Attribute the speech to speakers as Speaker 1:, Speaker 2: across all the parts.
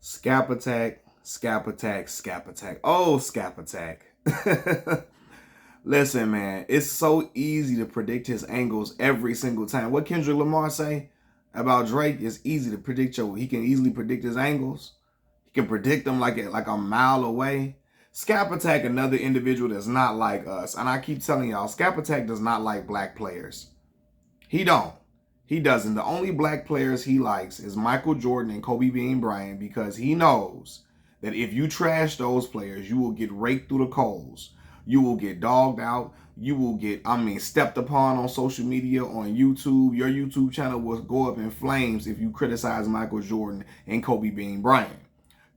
Speaker 1: Scap attack, scap attack, scap attack. Oh, scap attack. Listen, man, it's so easy to predict his angles every single time. What Kendrick Lamar say about Drake is easy to predict. He can easily predict his angles. He can predict them like a mile away. Scap Attack, another individual that's not like us. And I keep telling y'all, Scap Attack does not like black players. He don't. He doesn't. The only black players he likes is Michael Jordan and Kobe Bean Bryant, because he knows that if you trash those players, you will get raked through the coals. You will get dogged out. You will get, stepped upon on social media, on YouTube. Your YouTube channel will go up in flames if you criticize Michael Jordan and Kobe Bean Bryant.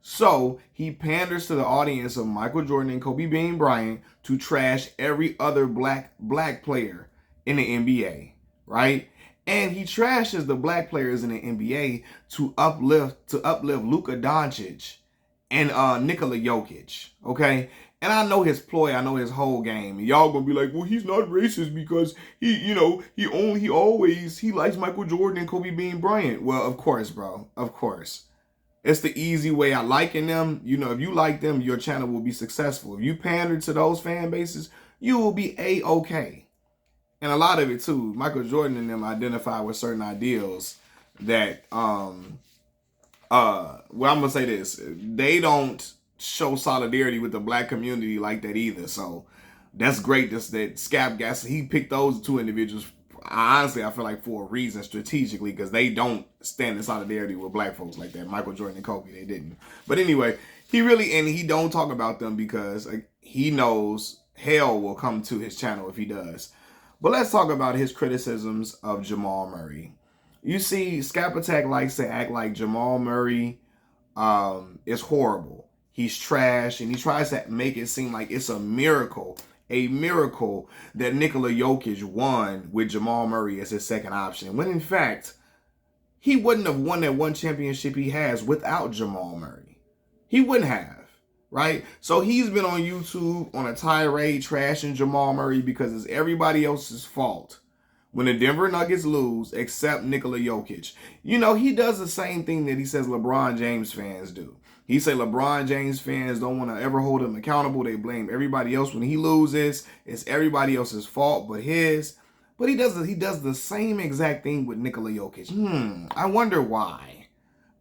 Speaker 1: So he panders to the audience of Michael Jordan and Kobe Bean Bryant to trash every other black player in the NBA, right? And he trashes the black players in the NBA to uplift Luka Doncic and Nikola Jokic, okay? And I know his ploy, I know his whole game. Y'all gonna be like, well, he's not racist because he likes Michael Jordan and Kobe Bean Bryant. Well, of course, bro, of course. It's the easy way out. Liking them, if you like them, your channel will be successful. If you pander to those fan bases, you will be A-okay. And a lot of it too, Michael Jordan and them identify with certain ideals that, I'm gonna say this, they don't show solidarity with the black community like that either. So that's great that Skap gas, he picked those two individuals. Honestly, I feel like for a reason, strategically, because they don't stand in solidarity with black folks like that. Michael Jordan and Kobe, they didn't. But anyway, he don't talk about them because he knows hell will come to his channel if he does. But let's talk about his criticisms of Jamal Murray. You see, Scap Attack likes to act like Jamal Murray is horrible. He's trash, and he tries to make it seem like it's a miracle that Nikola Jokic won with Jamal Murray as his second option. When in fact, he wouldn't have won that one championship he has without Jamal Murray. He wouldn't have, right? So he's been on YouTube on a tirade trashing Jamal Murray because it's everybody else's fault when the Denver Nuggets lose except Nikola Jokic. He does the same thing that he says LeBron James fans do. He say LeBron James fans don't want to ever hold him accountable. They blame everybody else when he loses. It's everybody else's fault but his. But he does the same exact thing with Nikola Jokic. I wonder why.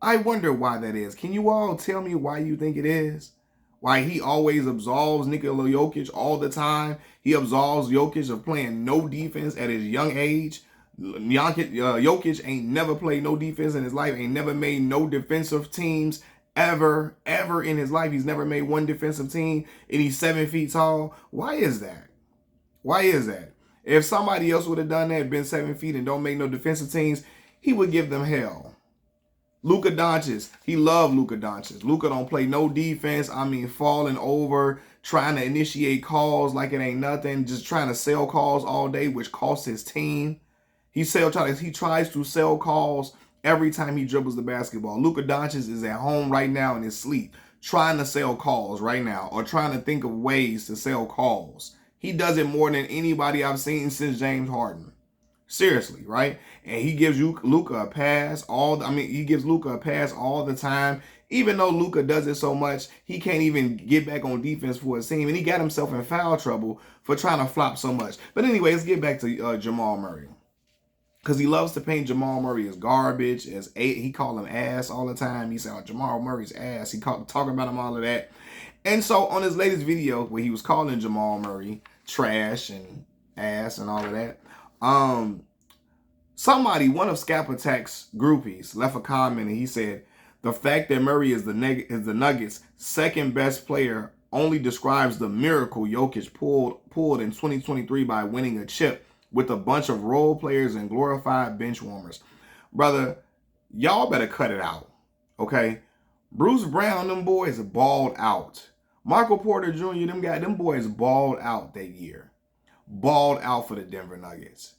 Speaker 1: I wonder why that is. Can you all tell me why you think it is? Why he always absolves Nikola Jokic all the time? He absolves Jokic of playing no defense at his young age. Jokic ain't never played no defense in his life. Ain't never made no defensive teams ever in his life. He's never made one defensive team, and he's 7 feet tall. Why is that? Why is that? If somebody else would have done that, been 7 feet and don't make no defensive teams, he would give them hell. Luka Doncic, he loved Luka Doncic. Luka don't play no defense. Falling over, trying to initiate calls like it ain't nothing, just trying to sell calls all day, which costs his team. He tries to sell calls every time he dribbles the basketball. Luka Doncic is at home right now in his sleep, trying to sell calls right now, or trying to think of ways to sell calls. He does it more than anybody I've seen since James Harden. Seriously, right? And he gives Luka a pass he gives Luka a pass all the time. Even though Luka does it so much, he can't even get back on defense for his team. And he got himself in foul trouble for trying to flop so much. But anyway, let's get back to Jamal Murray. Because he loves to paint Jamal Murray as garbage, he call him ass all the time. He said, oh, Jamal Murray's ass. He talking about him, all of that. And so on his latest video where he was calling Jamal Murray trash and ass and all of that, one of Scap Attack's groupies left a comment, and he said, the fact that Murray is the Nuggets' second best player only describes the miracle Jokic pulled in 2023 by winning a chip with a bunch of role players and glorified bench warmers. Brother, y'all better cut it out, okay? Bruce Brown, them boys balled out. Michael Porter Jr., them boys balled out that year. Balled out for the Denver Nuggets.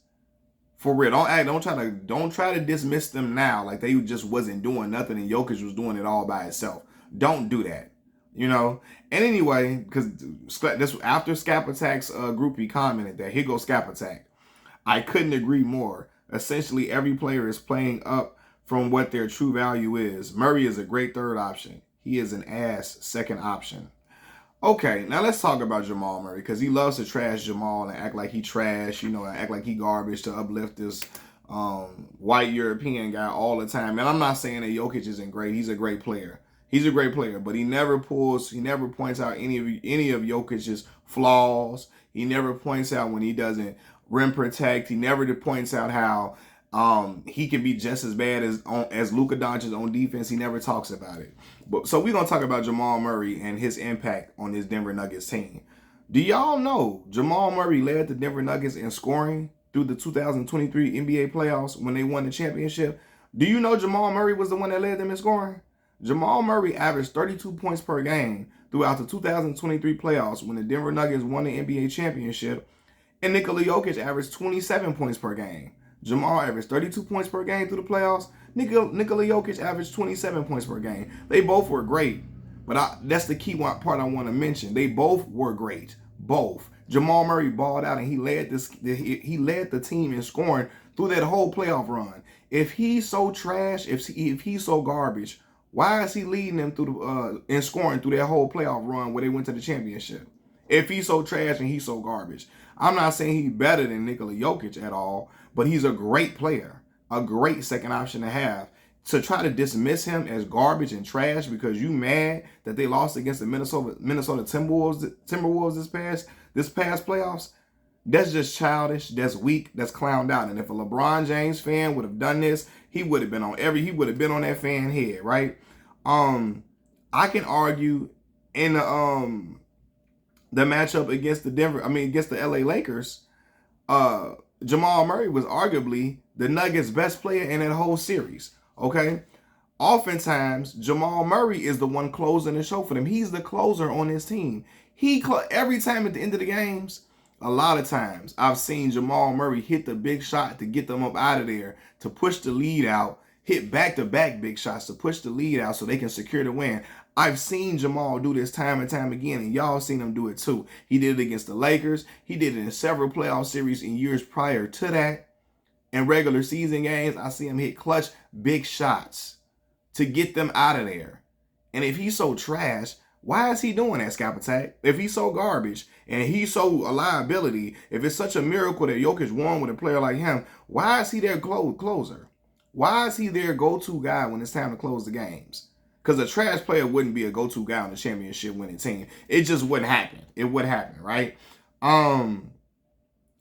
Speaker 1: For real, don't try to dismiss them now like they just wasn't doing nothing and Jokic was doing it all by himself. Don't do that, And anyway, because this after Scap Attack's groupie commented that, here goes Scap Attack. I couldn't agree more. Essentially, every player is playing up from what their true value is. Murray is a great third option. He is an ass second option. Okay, now let's talk about Jamal Murray, because he loves to trash Jamal and act like he trash, and act like he garbage to uplift this white European guy all the time. And I'm not saying that Jokic isn't great. He's a great player. He's a great player, but he never points out any of Jokic's flaws. He never points out when he doesn't rim protect. He never points out how he can be just as bad as Luka Doncic on defense. He never talks about it. But so we're gonna talk about Jamal Murray and his impact on this Denver Nuggets team. Do y'all know Jamal Murray led the Denver Nuggets in scoring through the 2023 NBA playoffs when they won the championship? Do you know Jamal Murray was the one that led them in scoring? Jamal Murray averaged 32 points per game throughout the 2023 playoffs when the Denver Nuggets won the NBA championship, and Nikola Jokic averaged 27 points per game. Jamal averaged 32 points per game through the playoffs. Nikola Jokic averaged 27 points per game. They both were great, but that's the key part I want to mention. They both were great. Both. Jamal Murray balled out and he led the team in scoring through that whole playoff run. If he's so trash, if he's so garbage, why is he leading them through in scoring through that whole playoff run where they went to the championship? If he's so trash and he's so garbage. I'm not saying he's better than Nikola Jokic at all, but he's a great player, a great second option to have. To try to dismiss him as garbage and trash because you mad that they lost against the Minnesota Timberwolves this past playoffs, that's just childish, that's weak, that's clowned out. And if a LeBron James fan would have done this, he would have been on that fan head, right? I can argue in the matchup against against the LA Lakers, Jamal Murray was arguably the Nuggets' best player in that whole series. Okay? Oftentimes, Jamal Murray is the one closing the show for them. He's the closer on this team. Every time at the end of the games, a lot of times, I've seen Jamal Murray hit the big shot to get them up out of there, to push the lead out, hit back-to-back big shots to push the lead out so they can secure the win. I've seen Jamal do this time and time again, and y'all seen him do it too. He did it against the Lakers. He did it in several playoff series in years prior to that. In regular season games, I see him hit clutch big shots to get them out of there. And if he's so trash, why is he doing that, Skap Attack? If he's so garbage and he's so a liability, if it's such a miracle that Jokic won with a player like him, why is he their closer? Why is he their go-to guy when it's time to close the games? Because a trash player wouldn't be a go-to guy on the championship winning team. It just wouldn't happen. It would happen, right?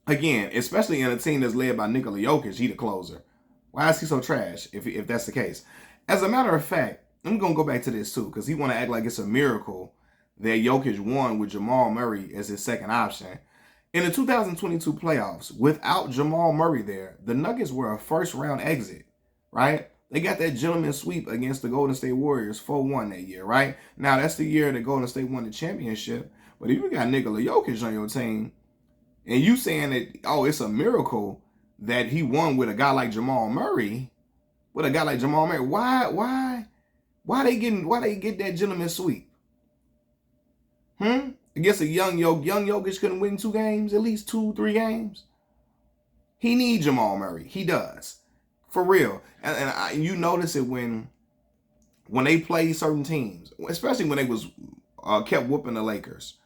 Speaker 1: Again, especially in a team that's led by Nikola Jokic, he the closer. Why is he so trash if that's the case? As a matter of fact, I'm going to go back to this too, because he want to act like it's a miracle that Jokic won with Jamal Murray as his second option. In the 2022 playoffs, without Jamal Murray there, the Nuggets were a first-round exit, right? They got that gentleman sweep against the Golden State Warriors 4-1 that year, right? Now, that's the year that Golden State won the championship. But if you got Nikola Jokic on your team, and you saying that, oh, it's a miracle that he won with a guy like Jamal Murray, why they get that gentleman sweep? I guess a young Jokic couldn't win 2 games, at least 2-3 games. He needs Jamal Murray. He does. For real. And you notice it when they play certain teams, especially when they was kept whooping the Lakers.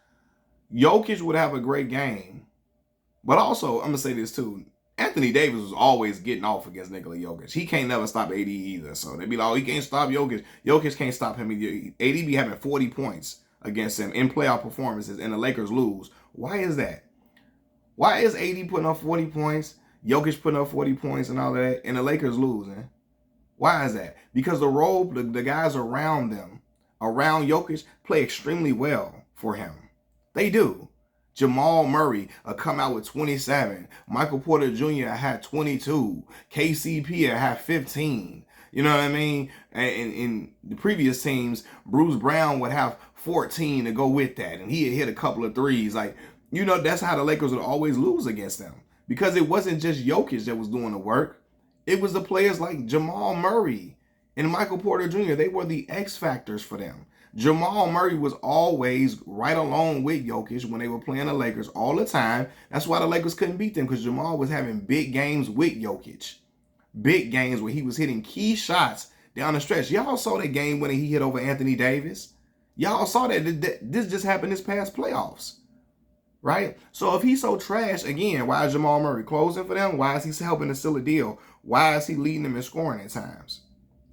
Speaker 1: Jokic would have a great game. But also, I'm going to say this too. Anthony Davis was always getting off against Nikola Jokic. He can't never stop AD either. So they'd be like, oh, he can't stop Jokic. Jokic can't stop him. AD be having 40 points against him in playoff performances and the Lakers lose. Why is that? Why is AD putting up 40 points, Jokic putting up 40 points and all of that, and the Lakers losing? Why is that? Because the guys around them, around Jokic, play extremely well for him. They do. Jamal Murray come out with 27. Michael Porter Jr. had 22. KCP had 15. You know what I mean? And in the previous teams, Bruce Brown would have 14 to go with that. And he had hit a couple of threes. Like, you know, that's how the Lakers would always lose against them. Because it wasn't just Jokic that was doing the work. It was the players like Jamal Murray and Michael Porter Jr. They were the X factors for them. Jamal Murray was always right along with Jokic when they were playing the Lakers all the time. That's why the Lakers couldn't beat them, because Jamal was having big games with Jokic. big games where he was hitting key shots down the stretch. Y'all saw that game when he hit over Anthony Davis. Y'all saw that this just happened this past playoffs, right? So if he's so trash, again, why is Jamal Murray closing for them? Why is he helping to seal a deal? Why is he leading them in scoring at times?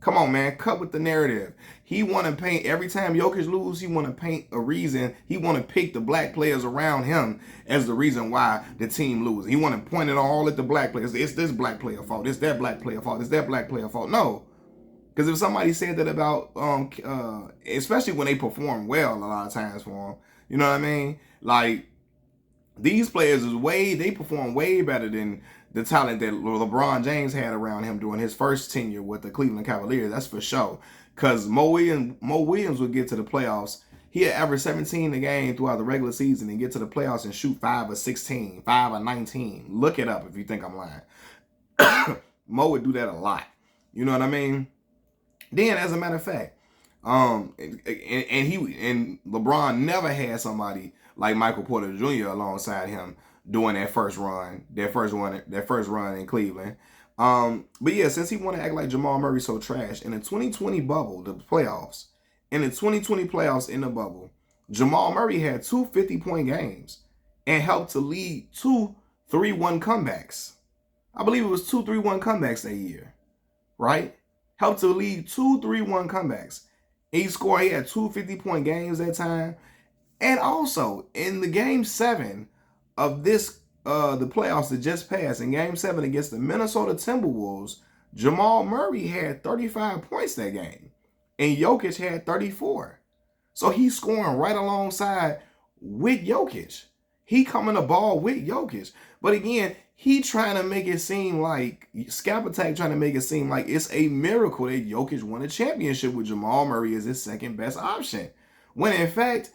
Speaker 1: Come on, man, cut with the narrative. He want to paint, every time Jokic lose, he want to paint a reason. He want to pick the black players around him as the reason why the team loses. He want to point it all at the black players. It's this black player fault. It's that black player fault. It's that black player fault. No. Because if somebody said that about, especially when they perform well a lot of times for them, you know what I mean? Like, these players they perform way better than the talent that LeBron James had around him during his first tenure with the Cleveland Cavaliers. That's for sure. Because Mo Williams would get to the playoffs. He had averaged 17 a game throughout the regular season and get to the playoffs and shoot 5 of 16, 5 of 19. Look it up if you think I'm lying. Mo would do that a lot. You know what I mean? Then, as a matter of fact, and LeBron never had somebody like Michael Porter Jr. alongside him during that first run in Cleveland. But yeah, since he want to act like Jamal Murray so trash, in the 2020 bubble, the playoffs, in the 2020 playoffs in the bubble, Jamal Murray had 2 50-point games and helped to lead 2 3-1 comebacks. I believe it was 2 3-1 comebacks that year, right? Helped to lead 2 3-1 comebacks. He had 2 50-point games that time. And also, in the game 7 of the playoffs that just passed, in game 7 against the Minnesota Timberwolves, Jamal Murray had 35 points that game. And Jokic had 34. So he's scoring right alongside with Jokic. He coming the ball with Jokic. But again, he trying to make it seem like, Skap trying to make it seem like it's a miracle that Jokic won a championship with Jamal Murray as his second best option. When in fact,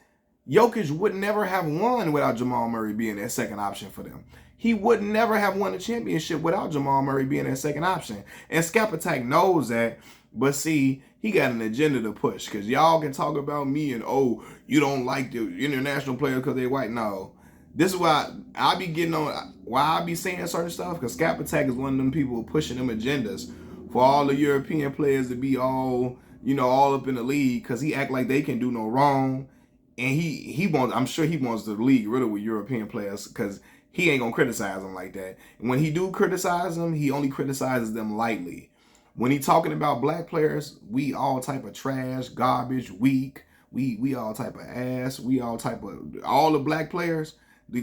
Speaker 1: Jokic would never have won without Jamal Murray being that second option for them. He would never have won a championship without Jamal Murray being that second option. And Skap knows that, but see, he got an agenda to push. Because y'all can talk about me and, oh, you don't like the international players because they're white. No. This is why I be getting on, why I be saying certain stuff, because Skap is one of them people pushing them agendas for all the European players to be all up in the league, because he act like they can do no wrong. And he wants, I'm sure he wants the league riddled with European players, because he ain't going to criticize them like that. And when he do criticize them, he only criticizes them lightly. When he talking about black players, we all type of trash, garbage, weak. We all type of ass. We all type of, all the black players.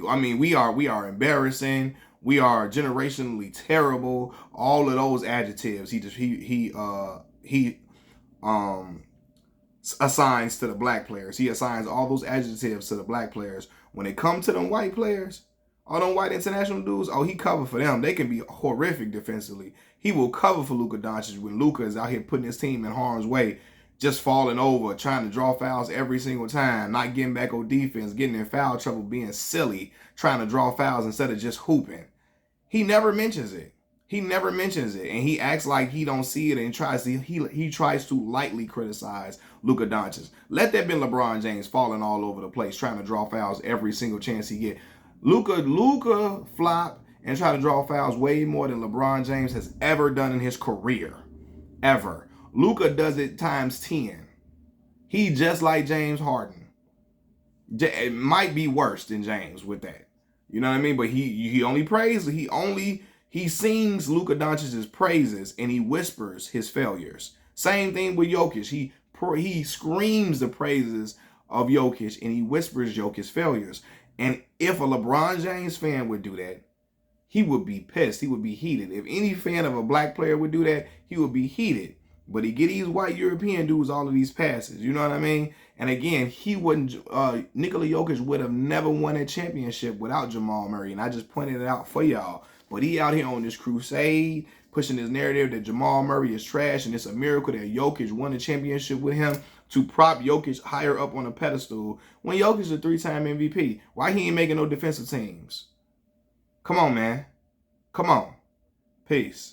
Speaker 1: I mean, we are embarrassing. We are generationally terrible. All of those adjectives he assigns to the black players. He assigns all those adjectives to the black players. When it comes to them white players, all them white international dudes, oh, he cover for them. They can be horrific defensively. He will cover for Luka Doncic when Luka is out here putting his team in harm's way, just falling over, trying to draw fouls every single time, not getting back on defense, getting in foul trouble, being silly, trying to draw fouls instead of just hooping. He never mentions it. He never mentions it, and he acts like he don't see it, and he tries to lightly criticize Luka Doncic. Let that be LeBron James falling all over the place, trying to draw fouls every single chance he get. Luka flop and try to draw fouls way more than LeBron James has ever done in his career, ever. Luka does it times 10. He just like James Harden. It might be worse than James with that. You know what I mean? But he only praises, he sings Luka Doncic's praises and he whispers his failures. Same thing with Jokic. He screams the praises of Jokic and he whispers Jokic's failures. And if a LeBron James fan would do that, he would be pissed. He would be heated. If any fan of a black player would do that, he would be heated. But he get these white European dudes all of these passes. You know what I mean? And again, he wouldn't, Nikola Jokic would have never won a championship without Jamal Murray. And I just pointed it out for y'all. But he out here on this crusade, pushing this narrative that Jamal Murray is trash and it's a miracle that Jokic won a championship with him to prop Jokic higher up on a pedestal when Jokic is a 3-time MVP. Why he ain't making no defensive teams? Come on, man. Come on. Peace.